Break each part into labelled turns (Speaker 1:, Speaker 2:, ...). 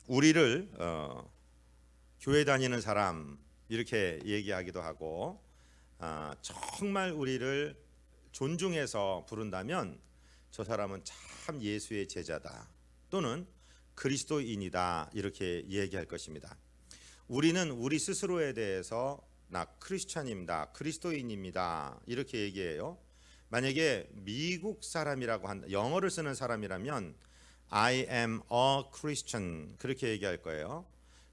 Speaker 1: 우리를 교회 다니는 사람 이렇게 얘기하기도 하고, 정말 우리를 존중해서 부른다면 저 사람은 참 예수의 제자다 또는 그리스도인이다 이렇게 얘기할 것입니다. 우리는 우리 스스로에 대해서 나 크리스찬입니다, 그리스도인입니다 이렇게 얘기해요. 만약에 미국 사람이라고 한다, 영어를 쓰는 사람이라면 I am a Christian 그렇게 얘기할 거예요.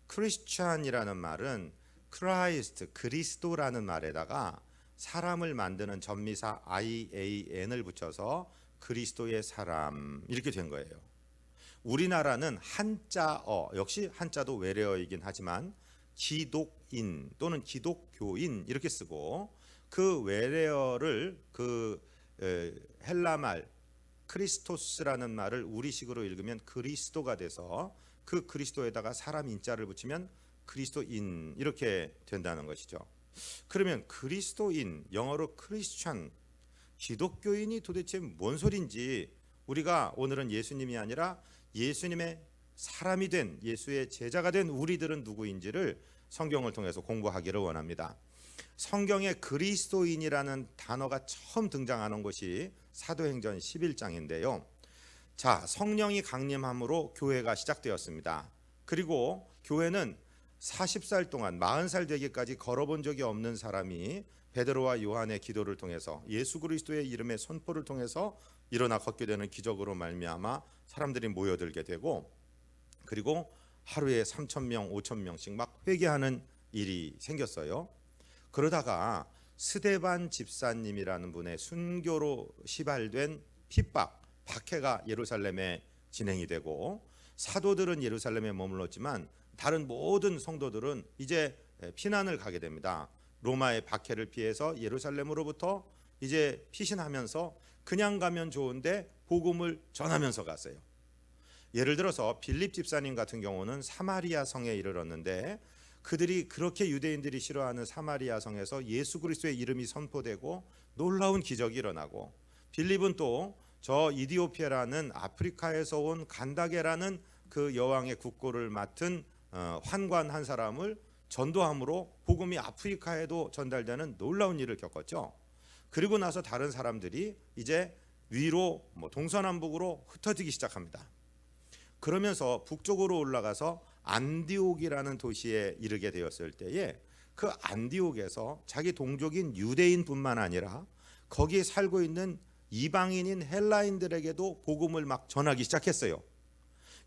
Speaker 1: 크리스찬이라는 말은 크라이스트, 그리스도라는 말에다가 사람을 만드는 전미사 IAN을 붙여서 그리스도의 사람 이렇게 된 거예요. 우리나라는 한자어, 역시 한자도 외래어이긴 하지만 기독인 또는 기독교인 이렇게 쓰고, 그 외래어를 헬라말 크리스토스라는 말을 우리식으로 읽으면 그리스도가 돼서 그 그리스도에다가 사람 인자를 붙이면 그리스도인 이렇게 된다는 것이죠. 그러면 그리스도인, 영어로 크리스천, 기독교인이 도대체 뭔 소린지, 우리가 오늘은 예수님이 아니라 예수님의 사람이 된, 예수의 제자가 된 우리들은 누구인지를 성경을 통해서 공부하기를 원합니다. 성경에 그리스도인이라는 단어가 처음 등장하는 곳이 사도행전 11장인데요. 자, 성령이 강림함으로 교회가 시작되었습니다. 그리고 교회는 40살 동안 40살 되기까지 걸어본 적이 없는 사람이 베드로와 요한의 기도를 통해서 예수 그리스도의 이름의 선포를 통해서 일어나 걷게 되는 기적으로 말미암아 사람들이 모여들게 되고, 그리고 하루에 3,000명, 5,000명씩 막 회개하는 일이 생겼어요. 그러다가 스데반 집사님이라는 분의 순교로 시발된 핍박, 박해가 예루살렘에 진행이 되고, 사도들은 예루살렘에 머물렀지만 다른 모든 성도들은 이제 피난을 가게 됩니다. 로마의 박해를 피해서 예루살렘으로부터 이제 피신하면서 그냥 가면 좋은데 복음을 전하면서 갔어요. 예를 들어서 빌립 집사님 같은 경우는 사마리아 성에 이르렀는데, 그들이 그렇게 유대인들이 싫어하는 사마리아 성에서 예수 그리스도의 이름이 선포되고 놀라운 기적이 일어나고, 빌립은 또 저 이디오피아라는 아프리카에서 온 간다게라는 그 여왕의 국고를 맡은 환관 한 사람을 전도함으로 복음이 아프리카에도 전달되는 놀라운 일을 겪었죠. 그리고 나서 다른 사람들이 이제 위로 동서남북으로 흩어지기 시작합니다. 그러면서 북쪽으로 올라가서 안디옥이라는 도시에 이르게 되었을 때에 그 안디옥에서 자기 동족인 유대인뿐만 아니라 거기에 살고 있는 이방인인 헬라인들에게도 복음을 막 전하기 시작했어요.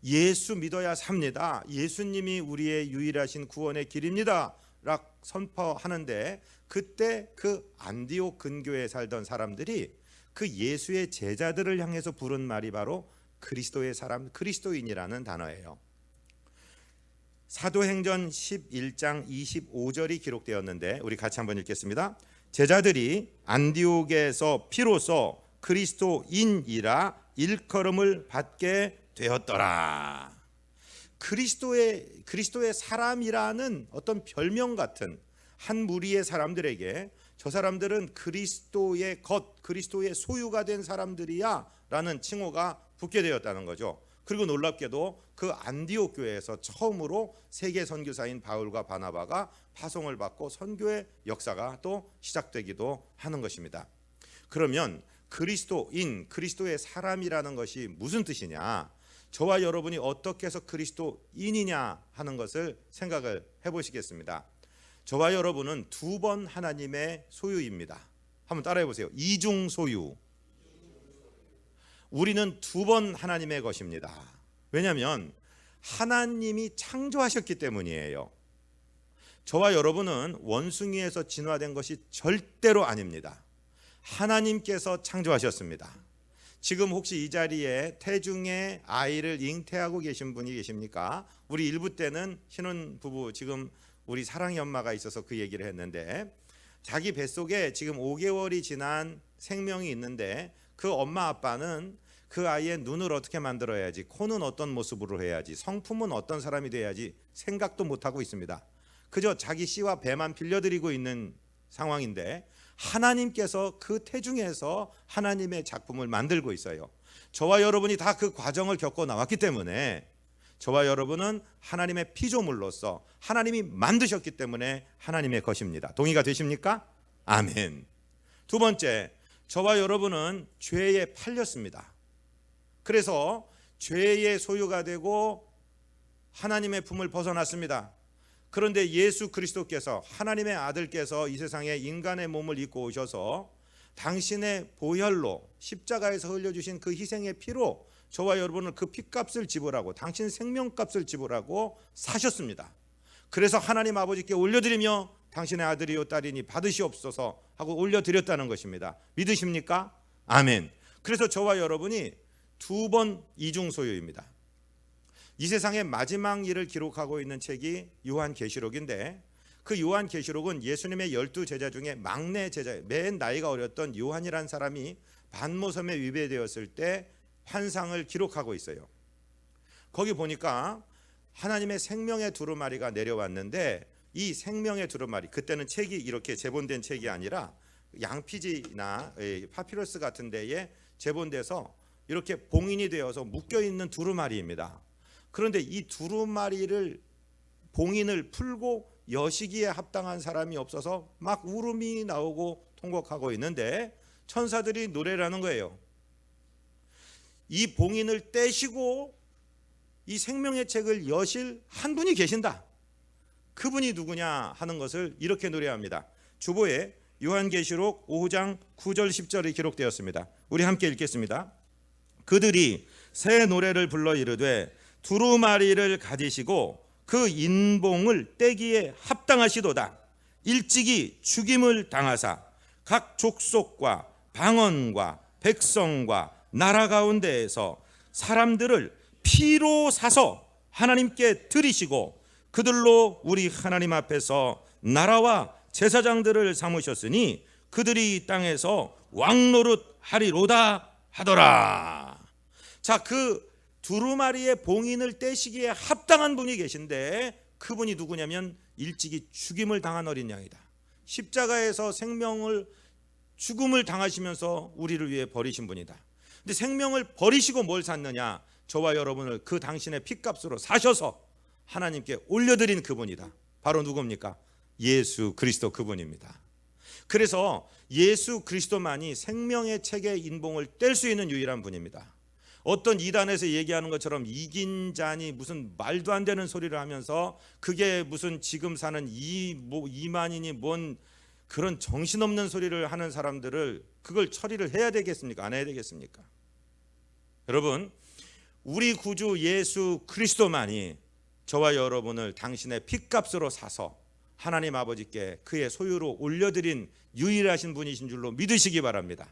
Speaker 1: 예수 믿어야 삽니다, 예수님이 우리의 유일하신 구원의 길입니다 라 선포하는데, 그때 그 안디옥 근교에 살던 사람들이 그 예수의 제자들을 향해서 부른 말이 바로 그리스도의 사람, 그리스도인이라는 단어예요. 사도행전 11장 25절이 기록되었는데 우리 같이 한번 읽겠습니다. 제자들이 안디옥에서 비로소 그리스도인이라 일컬음을 받게 되었더라. 그리스도의 사람이라는 어떤 별명 같은 한 무리의 사람들에게 저 사람들은 그리스도의 것, 그리스도의 소유가 된 사람들이야 라는 칭호가 붙게 되었다는 거죠. 그리고 놀랍게도 그 안디옥 교회에서 처음으로 세계 선교사인 바울과 바나바가 파송을 받고 선교의 역사가 또 시작되기도 하는 것입니다. 그러면 그리스도인, 그리스도의 사람이라는 것이 무슨 뜻이냐, 저와 여러분이 어떻게 해서 그리스도인이냐 하는 것을 생각을 해보시겠습니다. 저와 여러분은 두 번 하나님의 소유입니다. 한번 따라해 보세요. 이중 소유. 우리는 두 번 하나님의 것입니다. 왜냐하면 하나님이 창조하셨기 때문이에요. 저와 여러분은 원숭이에서 진화된 것이 절대로 아닙니다. 하나님께서 창조하셨습니다. 지금 혹시 이 자리에 태중에 아이를 잉태하고 계신 분이 계십니까? 우리 일부 때는 신혼부부, 지금 우리 사랑이 엄마가 있어서 그 얘기를 했는데, 자기 뱃속에 지금 5개월이 지난 생명이 있는데 그 엄마 아빠는 그 아이의 눈을 어떻게 만들어야지, 코는 어떤 모습으로 해야지, 성품은 어떤 사람이 돼야지 생각도 못하고 있습니다. 그저 자기 씨와 배만 빌려드리고 있는 상황인데 하나님께서 그 태중에서 하나님의 작품을 만들고 있어요. 저와 여러분이 다 그 과정을 겪어 나왔기 때문에 저와 여러분은 하나님의 피조물로서 하나님이 만드셨기 때문에 하나님의 것입니다. 동의가 되십니까? 아멘. 두 번째, 저와 여러분은 죄에 팔렸습니다. 그래서 죄의 소유가 되고 하나님의 품을 벗어났습니다. 그런데 예수 그리스도께서, 하나님의 아들께서 이 세상에 인간의 몸을 입고 오셔서 당신의 보혈로, 십자가에서 흘려주신 그 희생의 피로 저와 여러분은 그 피값을 지불하고 당신 생명값을 지불하고 사셨습니다. 그래서 하나님 아버지께 올려드리며 당신의 아들이요 딸이니 받으시옵소서 하고 올려드렸다는 것입니다. 믿으십니까? 아멘. 그래서 저와 여러분이 두 번 이중 소유입니다. 이 세상의 마지막 일을 기록하고 있는 책이 요한계시록인데, 그 요한계시록은 예수님의 12제자 중에 막내 제자, 맨 나이가 어렸던 요한이라는 사람이 반모섬에 위배되었을 때 환상을 기록하고 있어요. 거기 보니까 하나님의 생명의 두루마리가 내려왔는데, 이 생명의 두루마리, 그때는 책이 이렇게 제본된 책이 아니라 양피지나 파피루스 같은 데에 제본돼서 이렇게 봉인이 되어서 묶여있는 두루마리입니다. 그런데 이 두루마리를, 봉인을 풀고 여시기에 합당한 사람이 없어서 막 울음이 나오고 통곡하고 있는데 천사들이 노래를 하는 거예요. 이 봉인을 떼시고 이 생명의 책을 여실 한 분이 계신다. 그분이 누구냐 하는 것을 이렇게 노래합니다. 주보에 요한계시록 5장 9절 10절이 기록되었습니다. 우리 함께 읽겠습니다. 그들이 새 노래를 불러 이르되 두루마리를 가지시고 그 인봉을 떼기에 합당하시도다. 일찍이 죽임을 당하사 각 족속과 방언과 백성과 나라 가운데에서 사람들을 피로 사서 하나님께 드리시고 그들로 우리 하나님 앞에서 나라와 제사장들을 삼으셨으니 그들이 이 땅에서 왕노릇 하리로다 하더라. 자, 그 두루마리의 봉인을 떼시기에 합당한 분이 계신데 그분이 누구냐면 일찍이 죽임을 당한 어린 양이다. 십자가에서 죽음을 당하시면서 우리를 위해 버리신 분이다. 근데 생명을 버리시고 뭘 샀느냐? 저와 여러분을 그 당신의 피값으로 사셔서 하나님께 올려드린 그분이다. 바로 누굽니까? 예수 그리스도 그분입니다. 그래서 예수 그리스도만이 생명의 책의 인봉을 뗄 수 있는 유일한 분입니다. 어떤 이단에서 얘기하는 것처럼 이긴 자니 무슨 말도 안 되는 소리를 하면서 그게 무슨 지금 사는 이만이니 뭔 그런 정신없는 소리를 하는 사람들을 그걸 처리를 해야 되겠습니까? 안 해야 되겠습니까? 여러분, 우리 구주 예수 그리스도만이 저와 여러분을 당신의 피값으로 사서 하나님 아버지께 그의 소유로 올려드린 유일하신 분이신 줄로 믿으시기 바랍니다.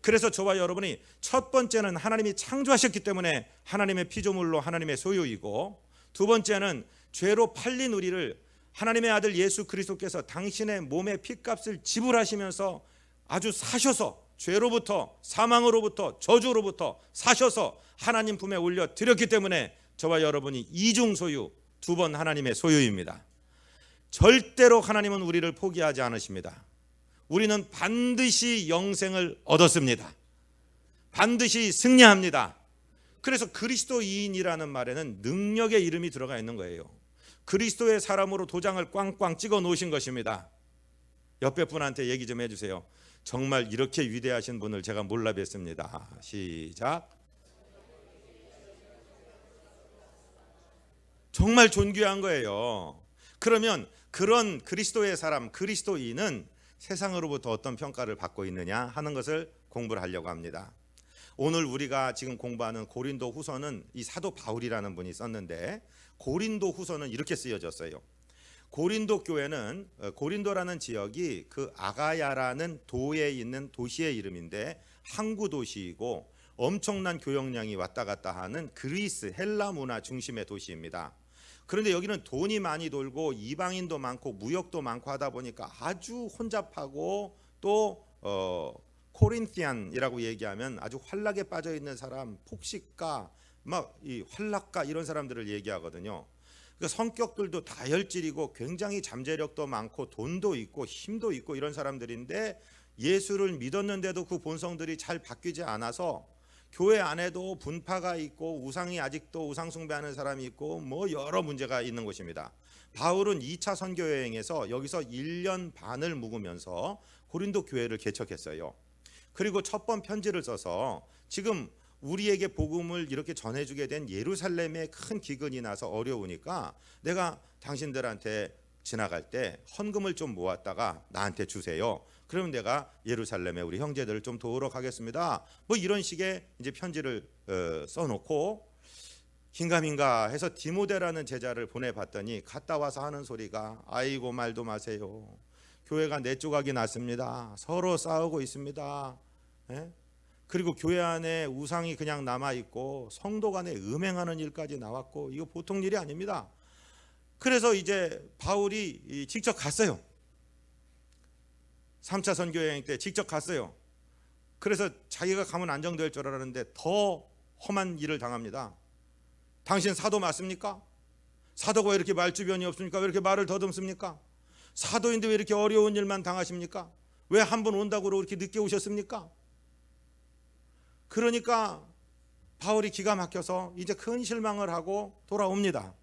Speaker 1: 그래서 저와 여러분이 첫 번째는 하나님이 창조하셨기 때문에 하나님의 피조물로 하나님의 소유이고, 두 번째는 죄로 팔린 우리를 하나님의 아들 예수 그리스도께서 당신의 몸의 피값을 지불하시면서 아주 사셔서 죄로부터, 사망으로부터, 저주로부터 사셔서 하나님 품에 올려드렸기 때문에 저와 여러분이 이중 소유, 두 번 하나님의 소유입니다. 절대로 하나님은 우리를 포기하지 않으십니다. 우리는 반드시 영생을 얻었습니다. 반드시 승리합니다. 그래서 그리스도인이라는 말에는 능력의 이름이 들어가 있는 거예요. 그리스도의 사람으로 도장을 꽝꽝 찍어 놓으신 것입니다. 옆에 분한테 얘기 좀 해주세요. 정말 이렇게 위대하신 분을 제가 몰라 뵀습니다. 시작. 정말 존귀한 거예요. 그러면 그런 그리스도의 사람, 그리스도인은 세상으로부터 어떤 평가를 받고 있느냐 하는 것을 공부를 하려고 합니다. 오늘 우리가 지금 공부하는 고린도 후서는 이 사도 바울이라는 분이 썼는데, 고린도 후서는 이렇게 쓰여졌어요. 고린도 교회는, 고린도라는 지역이 그 아가야라는 도에 있는 도시의 이름인데 항구 도시이고 엄청난 교역량이 왔다 갔다 하는 그리스, 헬라 문화 중심의 도시입니다. 그런데 여기는 돈이 많이 돌고 이방인도 많고 무역도 많고 하다 보니까 아주 혼잡하고 또 코린티안이라고 얘기하면 아주 환락에 빠져 있는 사람, 폭식가, 막 이 환락가 이런 사람들을 얘기하거든요. 그러니까 성격들도 다혈질이고 굉장히 잠재력도 많고 돈도 있고 힘도 있고 이런 사람들인데 예수를 믿었는데도 그 본성들이 잘 바뀌지 않아서 교회 안에도 분파가 있고 우상이 아직도 우상 숭배하는 사람이 있고 뭐 여러 문제가 있는 곳입니다. 바울은 2차 선교 여행에서 여기서 1년 반을 묵으면서 고린도 교회를 개척했어요. 그리고 첫 번 편지를 써서 지금 우리에게 복음을 이렇게 전해주게 된 예루살렘에 큰 기근이 나서 어려우니까 내가 당신들한테 지나갈 때 헌금을 좀 모았다가 나한테 주세요. 그러면 내가 예루살렘에 우리 형제들을 좀 도우러 가겠습니다. 뭐 이런 식의 이제 편지를 써놓고 긴가민가 해서 디모데라는 제자를 보내봤더니 갔다 와서 하는 소리가 아이고 말도 마세요. 교회가 네 조각이 났습니다. 서로 싸우고 있습니다. 예? 그리고 교회 안에 우상이 그냥 남아있고 성도 간에 음행하는 일까지 나왔고 이거 보통 일이 아닙니다. 그래서 이제 바울이 직접 갔어요. 3차 선교여행 때 직접 갔어요. 그래서 자기가 가면 안정될 줄 알았는데 더 험한 일을 당합니다. 당신 사도 맞습니까? 사도가 왜 이렇게 말주변이 없습니까? 왜 이렇게 말을 더듬습니까? 사도인데 왜 이렇게 어려운 일만 당하십니까? 왜 한 번 온다고 이렇게 늦게 오셨습니까? 그러니까 바울이 기가 막혀서 이제 큰 실망을 하고 돌아옵니다.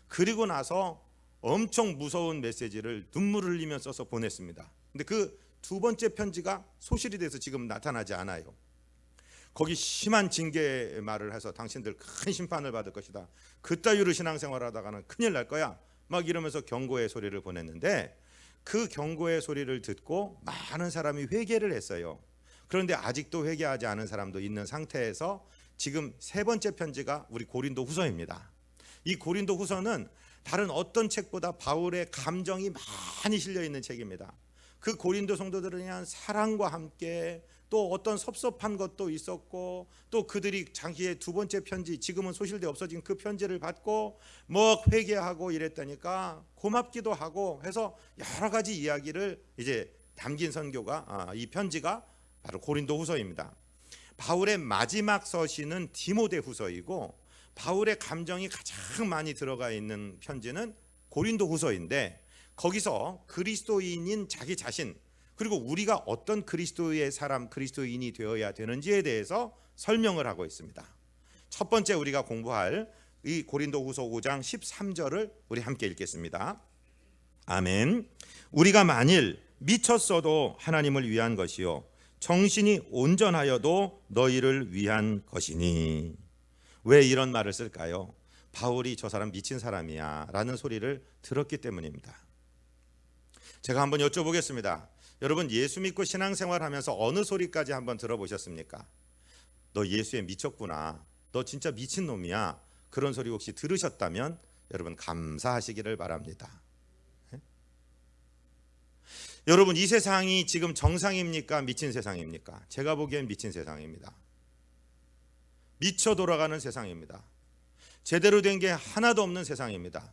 Speaker 1: 그리고 나서 엄청 무서운 메시지를 눈물을 흘리며 써서 보냈습니다. 근데 그 두 번째 편지가 소실이 돼서 지금 나타나지 않아요. 거기 심한 징계 말을 해서 당신들 큰 심판을 받을 것이다. 그따위로 신앙생활하다가는 큰일 날 거야. 막 이러면서 경고의 소리를 보냈는데 그 경고의 소리를 듣고 많은 사람이 회개를 했어요. 그런데 아직도 회개하지 않은 사람도 있는 상태에서 지금 세 번째 편지가 우리 고린도 후서입니다. 이 고린도 후서는 다른 어떤 책보다 바울의 감정이 많이 실려 있는 책입니다. 그 고린도 성도들에 대한 사랑과 함께 또 어떤 섭섭한 것도 있었고 또 그들이 자기의 두 번째 편지 지금은 소실돼 없어진 그 편지를 받고 뭐 회개하고 이랬다니까 고맙기도 하고 해서 여러 가지 이야기를 이제 담긴 선교가 이 편지가 바로 고린도 후서입니다. 바울의 마지막 서신은 디모데 후서이고 바울의 감정이 가장 많이 들어가 있는 편지는 고린도 후서인데 거기서 그리스도인인 자기 자신 그리고 우리가 어떤 그리스도의 사람 그리스도인이 되어야 되는지에 대해서 설명을 하고 있습니다. 첫 번째 우리가 공부할 이 고린도 후서 5장 13절을 우리 함께 읽겠습니다. 아멘. 우리가 만일 미쳤어도 하나님을 위한 것이요 정신이 온전하여도 너희를 위한 것이니. 왜 이런 말을 쓸까요? 바울이 저 사람 미친 사람이야 라는 소리를 들었기 때문입니다. 제가 한번 여쭤보겠습니다. 여러분 예수 믿고 신앙생활하면서 어느 소리까지 한번 들어보셨습니까? 너 예수에 미쳤구나. 너 진짜 미친놈이야. 그런 소리 혹시 들으셨다면 여러분 감사하시기를 바랍니다. 여러분 이 세상이 지금 정상입니까? 미친 세상입니까? 제가 보기엔 미친 세상입니다. 미쳐 돌아가는 세상입니다. 제대로 된 게 하나도 없는 세상입니다.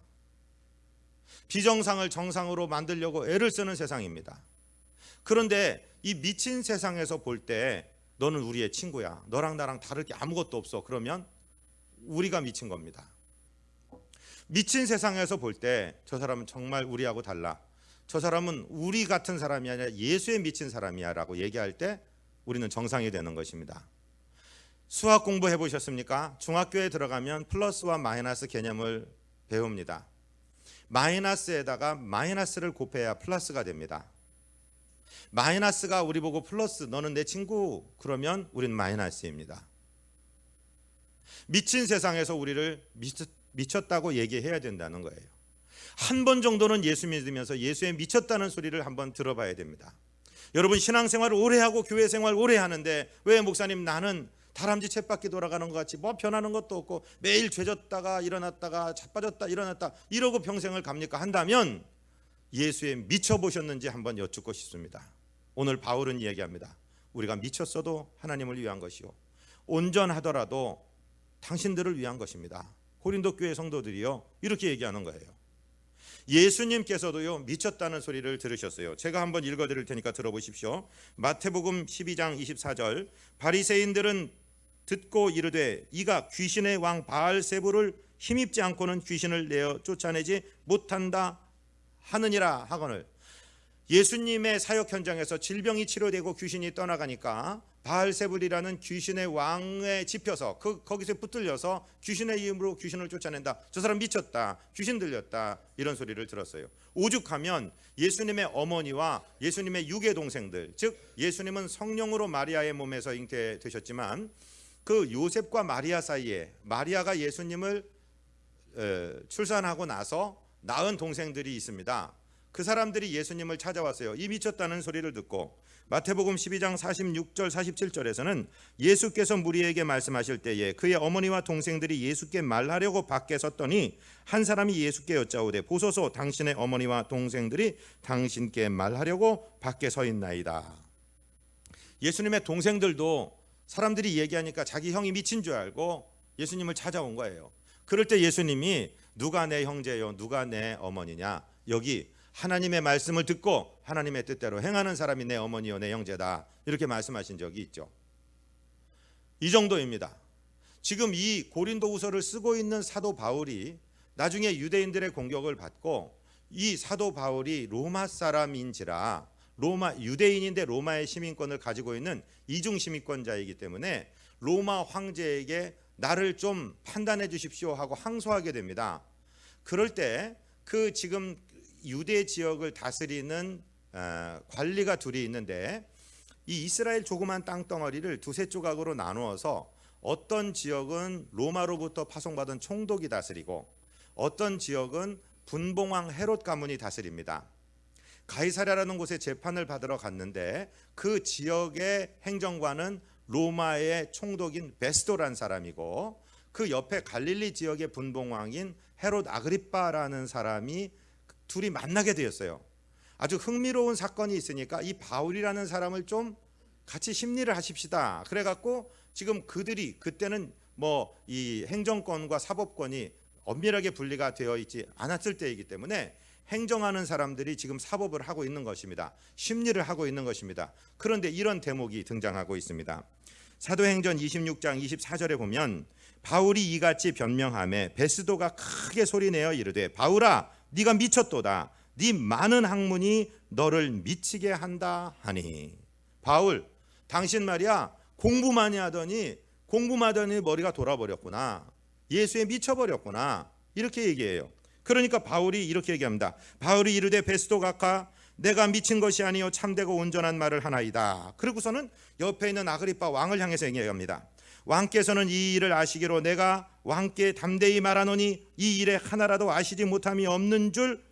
Speaker 1: 비정상을 정상으로 만들려고 애를 쓰는 세상입니다. 그런데 이 미친 세상에서 볼 때 너는 우리의 친구야. 너랑 나랑 다를 게 아무것도 없어. 그러면 우리가 미친 겁니다. 미친 세상에서 볼 때 저 사람은 정말 우리하고 달라. 저 사람은 우리 같은 사람이 아니라 예수에 미친 사람이야 라고 얘기할 때 우리는 정상이 되는 것입니다. 수학 공부해 보셨습니까? 중학교에 들어가면 플러스와 마이너스 개념을 배웁니다. 마이너스에다가 마이너스를 곱해야 플러스가 됩니다. 마이너스가 우리 보고 플러스 너는 내 친구 그러면 우린 마이너스입니다. 미친 세상에서 우리를 미쳤다고 얘기해야 된다는 거예요. 한 번 정도는 예수 믿으면서 예수에 미쳤다는 소리를 한번 들어봐야 됩니다. 여러분 신앙생활을 오래 하고 교회 생활 오래 하는데 왜 목사님 나는 다람쥐 쳇바퀴 돌아가는 것 같이 뭐 변하는 것도 없고 매일 죄졌다가 일어났다가 자빠졌다 일어났다 이러고 평생을 갑니까? 한다면 예수에 미쳐보셨는지 한번 여쭙고 싶습니다. 오늘 바울은 이야기합니다. 우리가 미쳤어도 하나님을 위한 것이요 온전하더라도 당신들을 위한 것입니다. 고린도 교회 성도들이요 이렇게 얘기하는 거예요. 예수님께서도요 미쳤다는 소리를 들으셨어요. 제가 한번 읽어드릴 테니까 들어보십시오. 마태복음 12장 24절 바리새인들은 듣고 이르되 이가 귀신의 왕 바알세불을 힘입지 않고는 귀신을 내어 쫓아내지 못한다 하느니라 하거늘. 예수님의 사역 현장에서 질병이 치료되고 귀신이 떠나가니까 바알세불이라는 귀신의 왕에 집혀서 거기서 붙들려서 귀신의 이름으로 귀신을 쫓아낸다. 저 사람 미쳤다. 귀신 들렸다. 이런 소리를 들었어요. 오죽하면 예수님의 어머니와 예수님의 육의 동생들, 즉 예수님은 성령으로 마리아의 몸에서 잉태되셨지만 그 요셉과 마리아 사이에 마리아가 예수님을 출산하고 나서 낳은 동생들이 있습니다. 그 사람들이 예수님을 찾아왔어요. 이 미쳤다는 소리를 듣고. 마태복음 12장 46절 47절에서는 예수께서 무리에게 말씀하실 때에 그의 어머니와 동생들이 예수께 말하려고 밖에 섰더니 한 사람이 예수께 여짜오되 보소서 당신의 어머니와 동생들이 당신께 말하려고 밖에 서 있나이다. 예수님의 동생들도 사람들이 얘기하니까 자기 형이 미친 줄 알고 예수님을 찾아온 거예요. 그럴 때 예수님이 누가 내 형제요 누가 내 어머니냐, 여기 하나님의 말씀을 듣고 하나님의 뜻대로 행하는 사람이 내 어머니요 내 형제다, 이렇게 말씀하신 적이 있죠. 이 정도입니다. 지금 이 고린도후서를 쓰고 있는 사도 바울이 나중에 유대인들의 공격을 받고, 이 사도 바울이 로마 사람인지라 유대인인데 로마의 시민권을 가지고 있는 이중 시민권자이기 때문에 로마 황제에게 나를 좀 판단해 주십시오 하고 항소하게 됩니다. 그럴 때 그 지금 유대 지역을 다스리는 관리가 둘이 있는데, 이 이스라엘 조그만 땅덩어리를 두세 조각으로 나누어서 어떤 지역은 로마로부터 파송받은 총독이 다스리고 어떤 지역은 분봉왕 헤롯 가문이 다스립니다. 가이사랴라는 곳에 재판을 받으러 갔는데 그 지역의 행정관은 로마의 총독인 베스도라는 사람이고, 그 옆에 갈릴리 지역의 분봉왕인 헤롯 아그리빠라는 사람이 둘이 만나게 되었어요. 아주 흥미로운 사건이 있으니까 이 바울이라는 사람을 좀 같이 심리를 하십시다. 그래갖고 지금 그들이 그때는 뭐 이 행정권과 사법권이 엄밀하게 분리가 되어 있지 않았을 때이기 때문에 행정하는 사람들이 지금 사법을 하고 있는 것입니다. 심리를 하고 있는 것입니다. 그런데 이런 대목이 등장하고 있습니다. 사도행전 26장 24절에 보면 바울이 이같이 변명하매 베스도가 크게 소리내어 이르되 바울아 네가 미쳤도다. 네 많은 학문이 너를 미치게 한다 하니. 바울, 당신 말이야 공부 많이 하더니 머리가 돌아버렸구나. 예수에 미쳐버렸구나. 이렇게 얘기해요. 그러니까 바울이 이렇게 얘기합니다. 바울이 이르되 베스도 각하 내가 미친 것이 아니요 참되고 온전한 말을 하나이다. 그리고서는 옆에 있는 아그리빠 왕을 향해서 얘기합니다. 왕께서는 이 일을 아시기로 내가 왕께 담대히 말하노니 이 일에 하나라도 아시지 못함이 없는 줄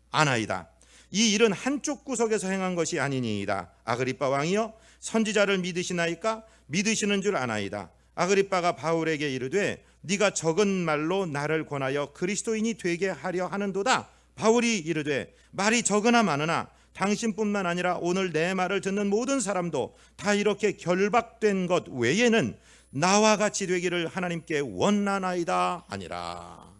Speaker 1: 아나이다. 이 일은 한쪽 구석에서 행한 것이 아니니이다. 아그리빠 왕이여 선지자를 믿으시나이까? 믿으시는 줄 아나이다. 아그리빠가 바울에게 이르되 네가 적은 말로 나를 권하여 그리스도인이 되게 하려 하는도다. 바울이 이르되 말이 적으나 많으나 당신뿐만 아니라 오늘 내 말을 듣는 모든 사람도 다 이렇게 결박된 것 외에는 나와 같이 되기를 하나님께 원하나이다 아니라.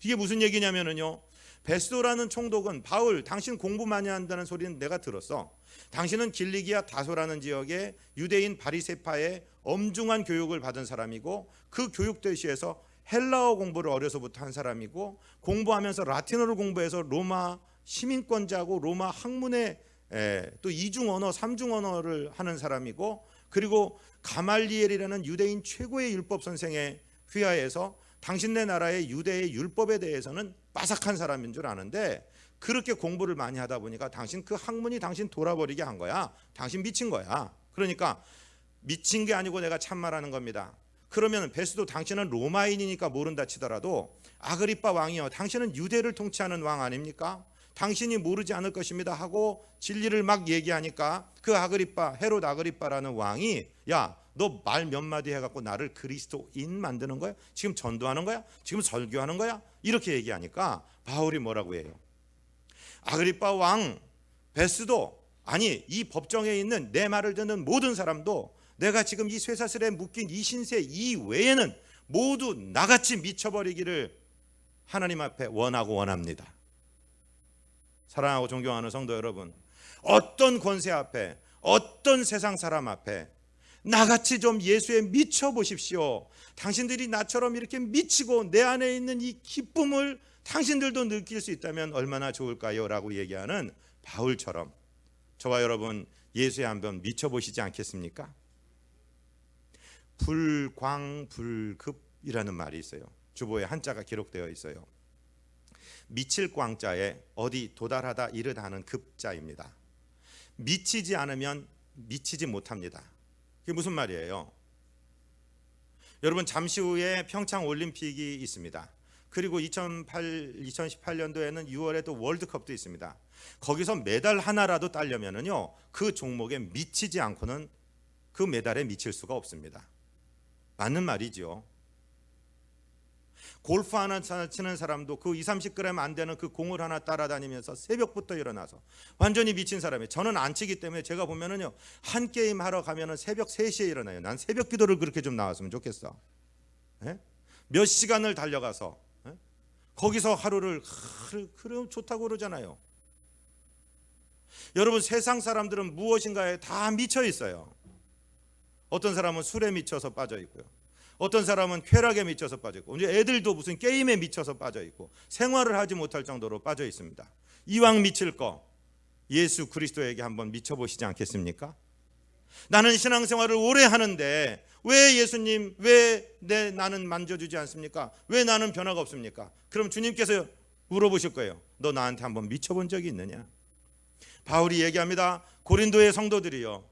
Speaker 1: 이게 무슨 얘기냐면요, 베스도라는 총독은 바울 당신 공부 많이 한다는 소리는 내가 들었어. 당신은 길리기아 다소라는 지역의 유대인 바리새파의 엄중한 교육을 받은 사람이고 그 교육 대시에서 헬라어 공부를 어려서부터 한 사람이고 공부하면서 라틴어를 공부해서 로마 시민권자고 로마 학문의 또 이중 언어, 삼중 언어를 하는 사람이고, 그리고 가말리엘이라는 유대인 최고의 율법 선생의 휘하에서 당신네 나라의 유대의 율법에 대해서는 빠삭한 사람인 줄 아는데 그렇게 공부를 많이 하다 보니까 당신 그 학문이 당신 돌아버리게 한 거야. 당신 미친 거야. 그러니까 미친 게 아니고 내가 참말하는 겁니다. 그러면 베스도 당신은 로마인이니까 모른다 치더라도 아그리빠 왕이요 당신은 유대를 통치하는 왕 아닙니까? 당신이 모르지 않을 것입니다 하고 진리를 막 얘기하니까 그 아그리빠, 헤롯 아그리빠라는 왕이 야, 너 말 몇 마디 해갖고 나를 그리스도인 만드는 거야? 지금 전도하는 거야? 지금 설교하는 거야? 이렇게 얘기하니까 바울이 뭐라고 해요? 아그리빠 왕, 베스도, 아니 이 법정에 있는 내 말을 듣는 모든 사람도 내가 지금 이 쇠사슬에 묶인 이 신세 이외에는 모두 나같이 미쳐버리기를 하나님 앞에 원하고 원합니다. 사랑하고 존경하는 성도 여러분, 어떤 권세 앞에, 어떤 세상 사람 앞에 나같이 좀 예수에 미쳐보십시오. 당신들이 나처럼 이렇게 미치고 내 안에 있는 이 기쁨을 당신들도 느낄 수 있다면 얼마나 좋을까요? 라고 얘기하는 바울처럼 저와 여러분 예수에 한번 미쳐보시지 않겠습니까? 불광불급이라는 말이 있어요. 주보에 한자가 기록되어 있어요. 미칠 광자에 어디 도달하다 이르다 하는 급자입니다. 미치지 않으면 미치지 못합니다. 그게 무슨 말이에요? 여러분 잠시 후에 평창 올림픽이 있습니다. 그리고 2018년도에는 6월에 또 월드컵도 있습니다. 거기서 메달 하나라도 따려면은요 그 종목에 미치지 않고는 그 메달에 미칠 수가 없습니다. 맞는 말이죠. 골프 하나 치는 사람도 그 20-30g 안 되는 그 공을 하나 따라다니면서 새벽부터 일어나서 완전히 미친 사람이에요. 저는 안 치기 때문에 제가 보면은요 한 게임 하러 가면은 새벽 3시에 일어나요. 난 새벽 기도를 그렇게 좀 나왔으면 좋겠어. 예? 몇 시간을 달려가서 예? 거기서 하루를 그럼 좋다고 그러잖아요. 여러분 세상 사람들은 무엇인가에 다 미쳐 있어요. 어떤 사람은 술에 미쳐서 빠져 있고요. 어떤 사람은 쾌락에 미쳐서 빠져 있고, 이제 애들도 무슨 게임에 미쳐서 빠져 있고 생활을 하지 못할 정도로 빠져 있습니다. 이왕 미칠 거 예수 그리스도에게 한번 미쳐보시지 않겠습니까? 나는 신앙생활을 오래 하는데 왜 예수님 왜 나는 만져주지 않습니까? 왜 나는 변화가 없습니까? 그럼 주님께서 물어보실 거예요. 너 나한테 한번 미쳐본 적이 있느냐? 바울이 얘기합니다. 고린도의 성도들이요,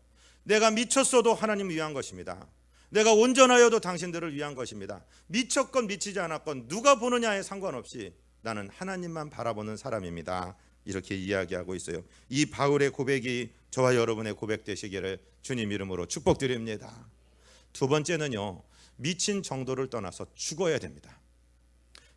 Speaker 1: 내가 미쳤어도 하나님을 위한 것입니다. 내가 온전하여도 당신들을 위한 것입니다. 미쳤건 미치지 않았건 누가 보느냐에 상관없이 나는 하나님만 바라보는 사람입니다. 이렇게 이야기하고 있어요. 이 바울의 고백이 저와 여러분의 고백 되시기를 주님 이름으로 축복드립니다. 두 번째는요, 미친 정도를 떠나서 죽어야 됩니다.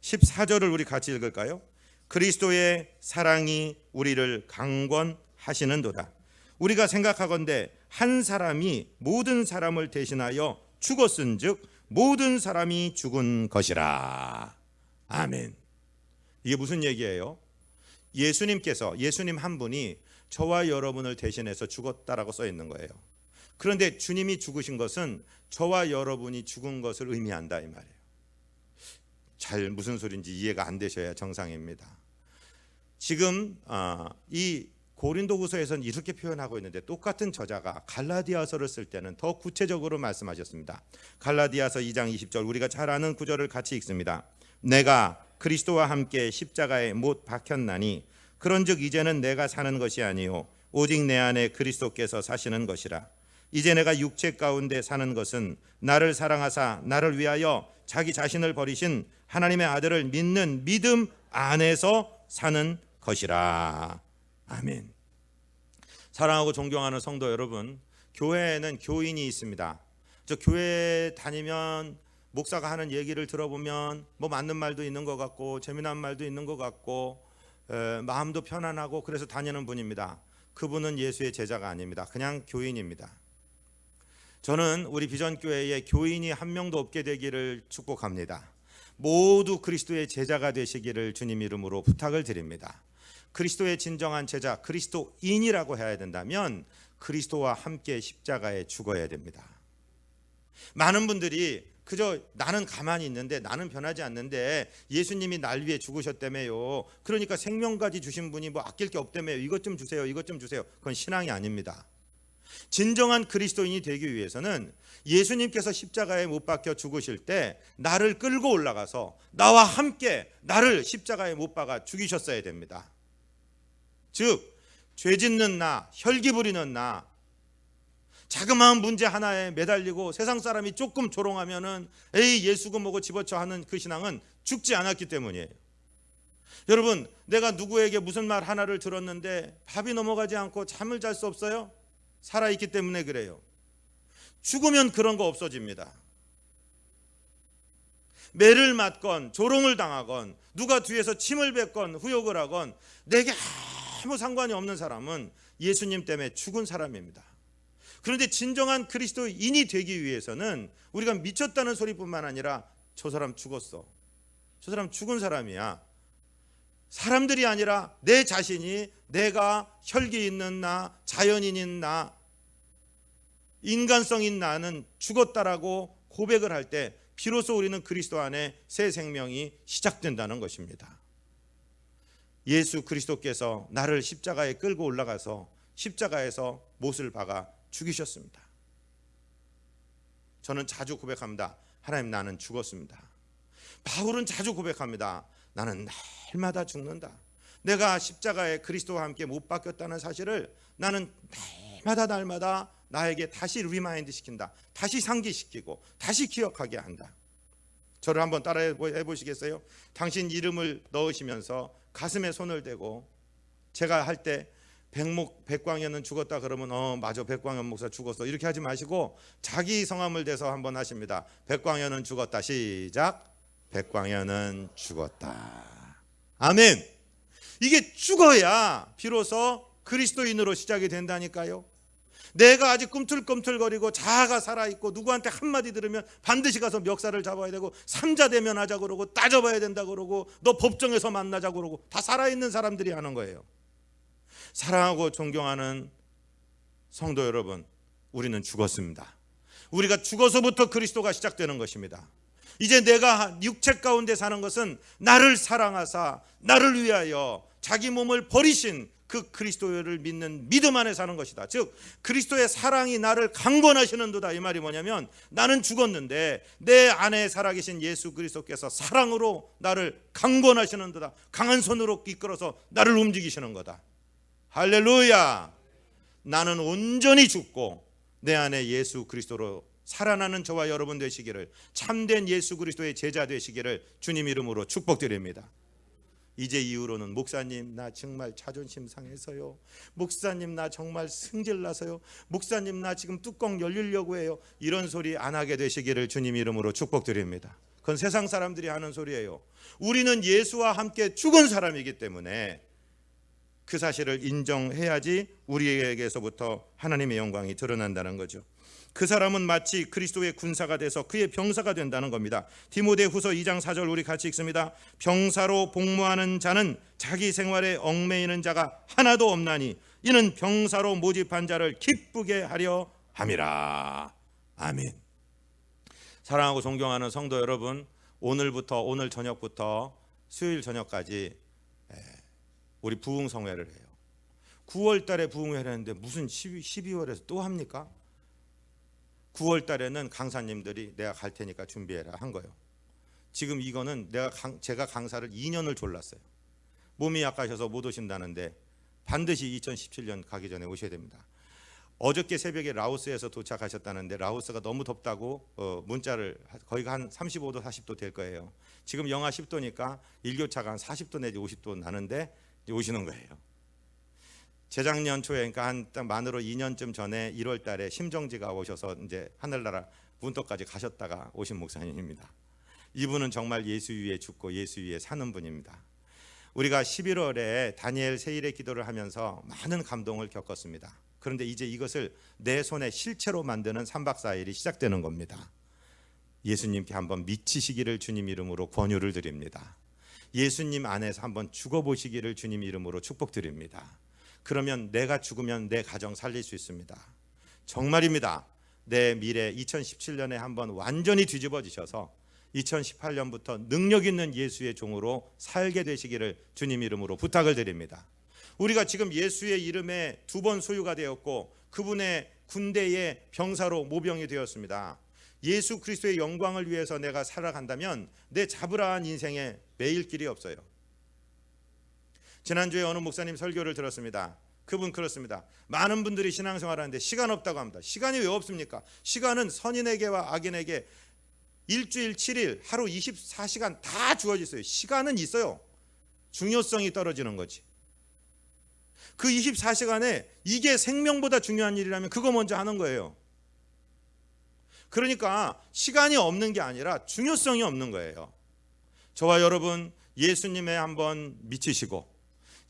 Speaker 1: 14절을 우리 같이 읽을까요? 그리스도의 사랑이 우리를 강권하시는도다. 우리가 생각하건대 한 사람이 모든 사람을 대신하여 죽었은즉 모든 사람이 죽은 것이라. 아멘. 이게 무슨 얘기예요? 예수님 한 분이 저와 여러분을 대신해서 죽었다라고 써 있는 거예요. 그런데 주님이 죽으신 것은 저와 여러분이 죽은 것을 의미한다 이 말이에요. 잘 무슨 소리인지 이해가 안 되셔야 정상입니다. 지금 이 고린도후서에서는 이렇게 표현하고 있는데 똑같은 저자가 갈라디아서를 쓸 때는 더 구체적으로 말씀하셨습니다. 갈라디아서 2장 20절 우리가 잘 아는 구절을 같이 읽습니다. 내가 그리스도와 함께 십자가에 못 박혔나니 그런즉 이제는 내가 사는 것이 아니요 오직 내 안에 그리스도께서 사시는 것이라. 이제 내가 육체 가운데 사는 것은 나를 사랑하사 나를 위하여 자기 자신을 버리신 하나님의 아들을 믿는 믿음 안에서 사는 것이라. 아멘. 사랑하고 존경하는 성도 여러분, 교회에는 교인이 있습니다. 저 교회 다니면 목사가 하는 얘기를 들어보면 뭐 맞는 말도 있는 것 같고 재미난 말도 있는 것 같고 마음도 편안하고 그래서 다니는 분입니다. 그분은 예수의 제자가 아닙니다. 그냥 교인입니다. 저는 우리 비전교회에 교인이 한 명도 없게 되기를 축복합니다. 모두 그리스도의 제자가 되시기를 주님 이름으로 부탁을 드립니다. 그리스도의 진정한 제자, 그리스도인이라고 해야 된다면 그리스도와 함께 십자가에 죽어야 됩니다. 많은 분들이 그저 나는 가만히 있는데 나는 변하지 않는데 예수님이 날 위해 죽으셨다며요. 그러니까 생명까지 주신 분이 뭐 아낄 게 없다며요. 이것 좀 주세요. 이것 좀 주세요. 그건 신앙이 아닙니다. 진정한 그리스도인이 되기 위해서는 예수님께서 십자가에 못 박혀 죽으실 때 나를 끌고 올라가서 나와 함께 나를 십자가에 못 박아 죽이셨어야 됩니다. 즉 죄짓는 나, 혈기 부리는 나, 자그마한 문제 하나에 매달리고 세상 사람이 조금 조롱하면은 에이 예수고 뭐고 집어쳐 하는 그 신앙은 죽지 않았기 때문이에요. 여러분, 내가 누구에게 무슨 말 하나를 들었는데 밥이 넘어가지 않고 잠을 잘 수 없어요? 살아있기 때문에 그래요. 죽으면 그런 거 없어집니다. 매를 맞건 조롱을 당하건 누가 뒤에서 침을 뱉건 후욕을 하건 내게 아무 상관이 없는 사람은 예수님 때문에 죽은 사람입니다. 그런데 진정한 그리스도인이 되기 위해서는 우리가 미쳤다는 소리뿐만 아니라 저 사람 죽었어, 저 사람 죽은 사람이야, 사람들이 아니라 내 자신이, 내가 혈기 있는 나, 자연인인 나, 인간성인 나는 죽었다라고 고백을 할 때 비로소 우리는 그리스도 안에 새 생명이 시작된다는 것입니다. 예수 그리스도께서 나를 십자가에 끌고 올라가서 십자가에서 못을 박아 죽이셨습니다. 저는 자주 고백합니다. 하나님, 나는 죽었습니다. 바울은 자주 고백합니다. 나는 날마다 죽는다. 내가 십자가에 그리스도와 함께 못 박혔다는 사실을 나는 날마다 나에게 다시 리마인드 시킨다. 다시 상기시키고 다시 기억하게 한다. 저를 한번 따라해 보시겠어요? 당신 이름을 넣으시면서 가슴에 손을 대고, 제가 할 때 백광현은 죽었다 그러면 맞아, 백광현 목사 죽었어 이렇게 하지 마시고 자기 성함을 대서 한번 하십니다. 백광현은 죽었다. 시작. 백광현은 죽었다. 아멘. 이게 죽어야 비로소 그리스도인으로 시작이 된다니까요. 내가 아직 꿈틀꿈틀거리고 자아가 살아있고 누구한테 한마디 들으면 반드시 가서 멱살을 잡아야 되고 삼자대면 하자 그러고 따져봐야 된다 그러고 너 법정에서 만나자 그러고 다 살아있는 사람들이 하는 거예요. 사랑하고 존경하는 성도 여러분, 우리는 죽었습니다. 우리가 죽어서부터 그리스도가 시작되는 것입니다. 이제 내가 육체 가운데 사는 것은 나를 사랑하사 나를 위하여 자기 몸을 버리신 그 그리스도를 믿는 믿음 안에 사는 것이다. 즉 그리스도의 사랑이 나를 강권하시는도다. 이 말이 뭐냐면 나는 죽었는데 내 안에 살아계신 예수 그리스도께서 사랑으로 나를 강권하시는도다. 강한 손으로 이끌어서 나를 움직이시는 거다. 할렐루야. 나는 온전히 죽고 내 안에 예수 그리스도로 살아나는 저와 여러분 되시기를, 참된 예수 그리스도의 제자 되시기를 주님 이름으로 축복드립니다. 이제 이후로는 목사님 나 정말 자존심 상해서요, 목사님 나 정말 승질나서요, 목사님 나 지금 뚜껑 열리려고 해요, 이런 소리 안 하게 되시기를 주님 이름으로 축복드립니다. 그건 세상 사람들이 하는 소리예요. 우리는 예수와 함께 죽은 사람이기 때문에 그 사실을 인정해야지 우리에게서부터 하나님의 영광이 드러난다는 거죠. 그 사람은 마치 그리스도의 군사가 돼서 그의 병사가 된다는 겁니다. 디모데후서 2장 4절 우리 같이 읽습니다. 병사로 복무하는 자는 자기 생활에 얽매이는 자가 하나도 없나니 이는 병사로 모집한 자를 기쁘게 하려 함이라. 아멘. 사랑하고 존경하는 성도 여러분, 오늘 저녁부터 수요일 저녁까지 우리 부흥성회를 해요. 9월 달에 부흥회를 했는데 무슨 12월에서 또 합니까? 9월 달에는 강사님들이 내가 갈 테니까 준비해라 한 거예요. 지금 이거는 제가 강사를 2년을 졸랐어요. 몸이 약하셔서 못 오신다는데 반드시 2017년 가기 전에 오셔야 됩니다. 어저께 새벽에 라오스에서 도착하셨다는데 라오스가 너무 덥다고 문자를, 거기가 한 35도 40도 될 거예요. 지금 영하 10도니까 일교차가 한 40도 내지 50도 나는데 이제 오시는 거예요. 재작년 초에, 그러니까 한 딱 만으로 2년쯤 전에 1월 달에 심정지가 오셔서 이제 하늘나라 문턱까지 가셨다가 오신 목사님입니다. 이분은 정말 예수 위에 죽고 예수 위에 사는 분입니다. 우리가 11월에 다니엘 세일의 기도를 하면서 많은 감동을 겪었습니다. 그런데 이제 이것을 내 손에 실체로 만드는 3박 4일이 시작되는 겁니다. 예수님께 한번 미치시기를 주님 이름으로 권유를 드립니다. 예수님 안에서 한번 죽어보시기를 주님 이름으로 축복드립니다. 그러면 내가 죽으면 내 가정 살릴 수 있습니다. 정말입니다. 내 미래 2017년에 한번 완전히 뒤집어지셔서 2018년부터 능력 있는 예수의 종으로 살게 되시기를 주님 이름으로 부탁을 드립니다. 우리가 지금 예수의 이름에 2번 소유가 되었고 그분의 군대의 병사로 모병이 되었습니다. 예수 그리스도의 영광을 위해서 내가 살아간다면 내 잡으라한 인생에 매일 길이 없어요. 지난주에 어느 목사님 설교를 들었습니다. 그분 그렇습니다. 많은 분들이 신앙생활을 하는데 시간 없다고 합니다. 시간이 왜 없습니까? 시간은 선인에게와 악인에게 일주일 7일 하루 24시간 다 주어져 있어요. 시간은 있어요. 중요성이 떨어지는 거지. 그 24시간에 이게 생명보다 중요한 일이라면 그거 먼저 하는 거예요. 그러니까 시간이 없는 게 아니라 중요성이 없는 거예요. 저와 여러분 예수님에 한번 미치시고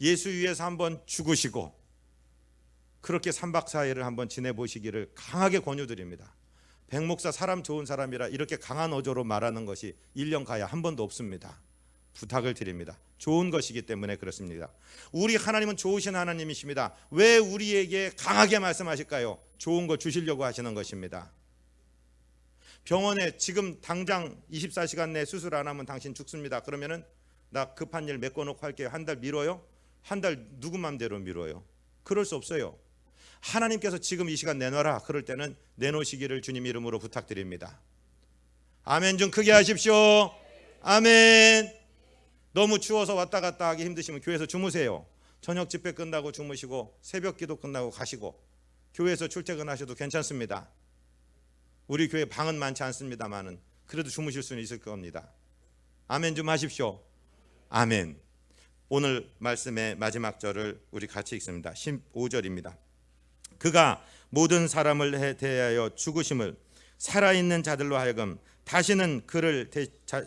Speaker 1: 예수 위해서 한번 죽으시고 그렇게 3박 4일을 한번 지내보시기를 강하게 권유드립니다. 백 목사 사람 좋은 사람이라 이렇게 강한 어조로 말하는 것이 1년 가야 한 번도 없습니다. 부탁을 드립니다. 좋은 것이기 때문에 그렇습니다. 우리 하나님은 좋으신 하나님이십니다. 왜 우리에게 강하게 말씀하실까요? 좋은 거 주시려고 하시는 것입니다. 병원에 지금 당장 24시간 내 수술 안 하면 당신 죽습니다. 그러면은 나 급한 일 메꿔놓고 할게요. 한 달 미뤄요? 한 달 누구 맘대로 미뤄요? 그럴 수 없어요. 하나님께서 지금 이 시간 내놔라. 그럴 때는 내놓으시기를 주님 이름으로 부탁드립니다. 아멘 좀 크게 하십시오. 아멘. 너무 추워서 왔다 갔다 하기 힘드시면 교회에서 주무세요. 저녁 집회 끝나고 주무시고 새벽 기도 끝나고 가시고 교회에서 출퇴근하셔도 괜찮습니다. 우리 교회 방은 많지 않습니다만은 그래도 주무실 수는 있을 겁니다. 아멘 좀 하십시오. 아멘. 오늘 말씀의 마지막 절을 우리 같이 읽습니다. 15절입니다. 그가 모든 사람을 대하여 죽으심을 살아있는 자들로 하여금 다시는 그를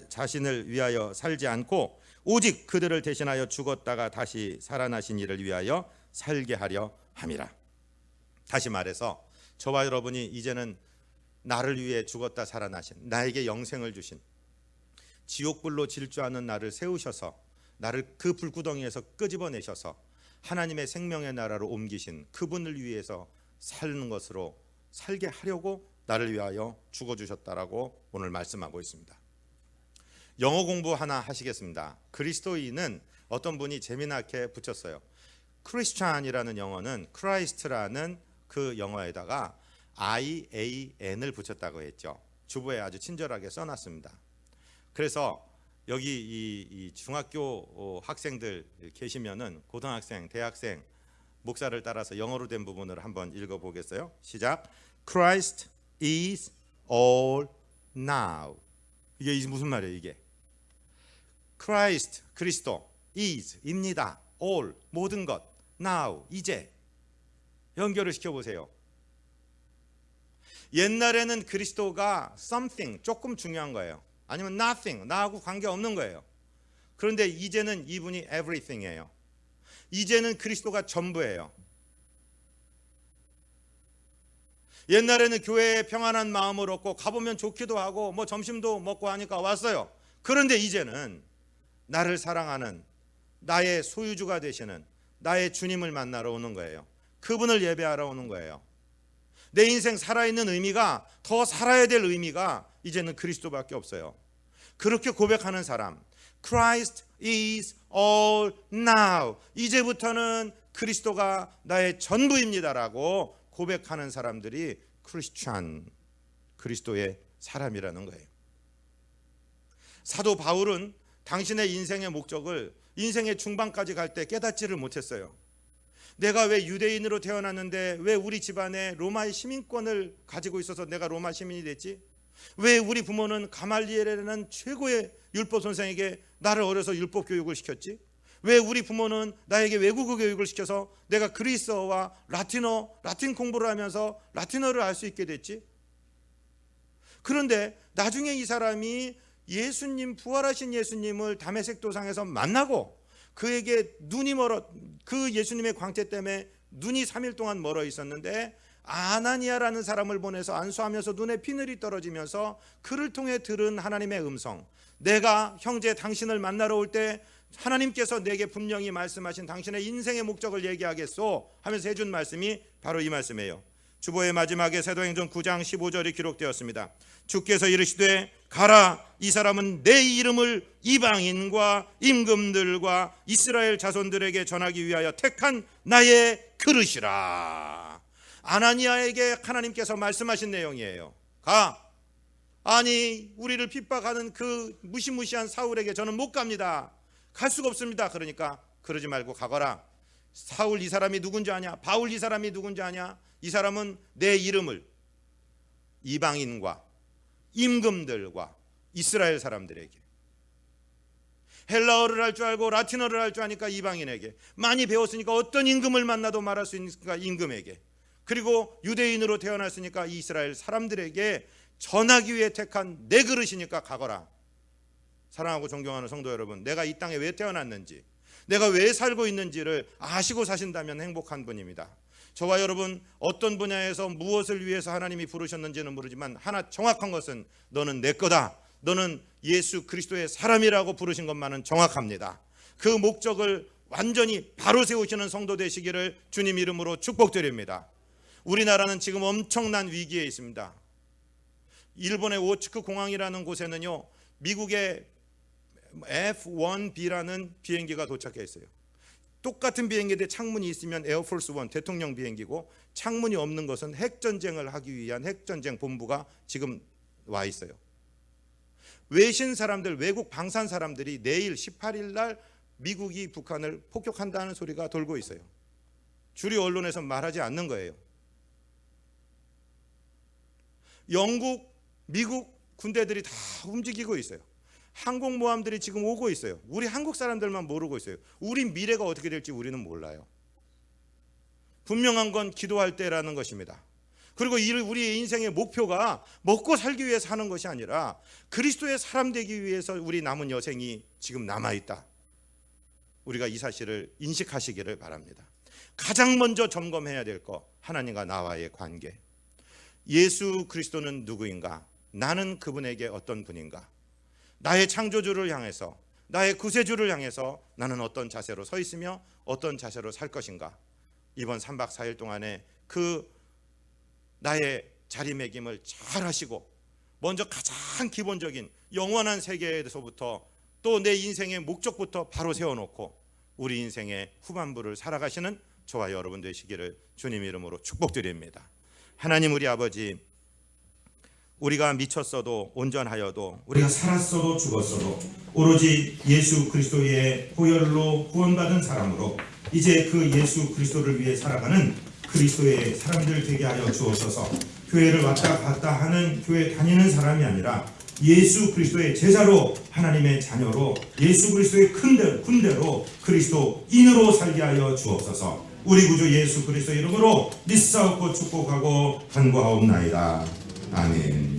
Speaker 1: 자신을 위하여 살지 않고 오직 그들을 대신하여 죽었다가 다시 살아나신 이를 위하여 살게 하려 함이라. 다시 말해서 저와 여러분이 이제는 나를 위해 죽었다 살아나신, 나에게 영생을 주신, 지옥불로 질주하는 나를 세우셔서 나를 그 불구덩이에서 끄집어내셔서 하나님의 생명의 나라로 옮기신 그분을 위해서 사는 것으로 살게 하려고 나를 위하여 죽어주셨다라고 오늘 말씀하고 있습니다. 영어 공부 하나 하시겠습니다. 그리스도인은 어떤 분이 재미나게 붙였어요. 크리스찬이라는 영어는 크라이스트라는 그 영어에다가 IAN을 붙였다고 했죠. 주보에 아주 친절하게 써놨습니다. 그래서 여기 이 중학교 학생들 계시면은 고등학생, 대학생, 목사를 따라서 영어로 된 부분을 한번 읽어보겠어요. 시작. Christ is all now. 이게 무슨 말이에요? 이게 Christ, 그리스도, is, 입니다. all, 모든 것, now, 이제. 연결을 시켜보세요. 옛날에는 그리스도가 something, 조금 중요한 거예요. 아니면 nothing, 나하고 관계없는 거예요. 그런데 이제는 이분이 everything이에요. 이제는 그리스도가 전부예요. 옛날에는 교회에 평안한 마음을 얻고 가보면 좋기도 하고 뭐 점심도 먹고 하니까 왔어요. 그런데 이제는 나를 사랑하는 나의 소유주가 되시는 나의 주님을 만나러 오는 거예요. 그분을 예배하러 오는 거예요. 내 인생 살아있는 의미가, 더 살아야 될 의미가 이제는 그리스도밖에 없어요. 그렇게 고백하는 사람, Christ is all now. 이제부터는 그리스도가 나의 전부입니다라고 고백하는 사람들이 크리스찬, 그리스도의 사람이라는 거예요. 사도 바울은 당신의 인생의 목적을 인생의 중반까지 갈 때 깨닫지를 못했어요. 내가 왜 유대인으로 태어났는데 왜 우리 집안에 로마의 시민권을 가지고 있어서 내가 로마 시민이 됐지? 왜 우리 부모는 가말리엘이라는 최고의 율법 선생에게 나를 어려서 율법 교육을 시켰지? 왜 우리 부모는 나에게 외국어 교육을 시켜서 내가 그리스어와 라틴 공부를 하면서 라틴어를 알 수 있게 됐지? 그런데 나중에 이 사람이 예수님, 부활하신 예수님을 다메섹 도상에서 만나고 그에게 눈이 멀어, 그 예수님의 광채 때문에 눈이 3일 동안 멀어 있었는데 아나니아라는 사람을 보내서 안수하면서 눈에 피늘이 떨어지면서 그를 통해 들은 하나님의 음성, 내가 형제 당신을 만나러 올 때 하나님께서 내게 분명히 말씀하신 당신의 인생의 목적을 얘기하겠소 하면서 해준 말씀이 바로 이 말씀이에요. 주보의 마지막에 사도행전 9장 15절이 기록되었습니다. 주께서 이르시되 가라, 이 사람은 내 이름을 이방인과 임금들과 이스라엘 자손들에게 전하기 위하여 택한 나의 그릇이라. 아나니아에게 하나님께서 말씀하신 내용이에요. 가. 아니 우리를 핍박하는 그 무시무시한 사울에게 저는 못 갑니다. 갈 수가 없습니다. 그러니까 그러지 말고 가거라. 사울 이 사람이 누군지 아냐? 바울 이 사람이 누군지 아냐? 이 사람은 내 이름을 이방인과 임금들과 이스라엘 사람들에게, 헬라어를 할 줄 알고 라틴어를 할 줄 아니까 이방인에게, 많이 배웠으니까 어떤 임금을 만나도 말할 수 있으니까 임금에게, 그리고 유대인으로 태어났으니까 이스라엘 사람들에게 전하기 위해 택한 내 그릇이니까 가거라. 사랑하고 존경하는 성도 여러분, 내가 이 땅에 왜 태어났는지, 내가 왜 살고 있는지를 아시고 사신다면 행복한 분입니다. 저와 여러분 어떤 분야에서 무엇을 위해서 하나님이 부르셨는지는 모르지만 하나 정확한 것은 너는 내 거다, 너는 예수 그리스도의 사람이라고 부르신 것만은 정확합니다. 그 목적을 완전히 바로 세우시는 성도 되시기를 주님 이름으로 축복드립니다. 우리나라는 지금 엄청난 위기에 있습니다. 일본의 오츠크 공항이라는 곳에는요, 미국의 F-1B라는 비행기가 도착해 있어요. 똑같은 비행기인데 창문이 있으면 에어포스 1 대통령 비행기고, 창문이 없는 것은 핵전쟁을 하기 위한 핵전쟁 본부가 지금 와 있어요. 외신 사람들, 외국 방산 사람들이 내일 18일 날 미국이 북한을 폭격한다는 소리가 돌고 있어요. 주류 언론에서 말하지 않는 거예요. 영국, 미국 군대들이 다 움직이고 있어요. 항공모함들이 지금 오고 있어요. 우리 한국 사람들만 모르고 있어요. 우리 미래가 어떻게 될지 우리는 몰라요. 분명한 건 기도할 때라는 것입니다. 그리고 우리의 인생의 목표가 먹고 살기 위해 사는 것이 아니라 그리스도의 사람 되기 위해서 우리 남은 여생이 지금 남아있다. 우리가 이 사실을 인식하시기를 바랍니다. 가장 먼저 점검해야 될 거, 하나님과 나와의 관계. 예수 그리스도는 누구인가? 나는 그분에게 어떤 분인가? 나의 창조주를 향해서, 나의 구세주를 향해서 나는 어떤 자세로 서 있으며 어떤 자세로 살 것인가? 이번 3박 4일 동안에 그 나의 자리매김을 잘 하시고, 먼저 가장 기본적인 영원한 세계에서부터 또 내 인생의 목적부터 바로 세워놓고 우리 인생의 후반부를 살아가시는 저와 여러분 되시기를 주님 이름으로 축복드립니다. 하나님 우리 아버지, 우리가 미쳤어도 온전하여도, 우리가 살았어도 죽었어도 오로지 예수 그리스도의 보혈로 구원받은 사람으로 이제 그 예수 그리스도를 위해 살아가는 그리스도의 사람들 되게 하여 주옵소서. 교회를 왔다 갔다 하는 교회 다니는 사람이 아니라 예수 그리스도의 제자로, 하나님의 자녀로, 예수 그리스도의 군대로 그리스도인으로 살게 하여 주옵소서. 우리 구주 예수 그리스도 이름으로 믿사옵고 축복하고 간구하옵나이다. 아멘.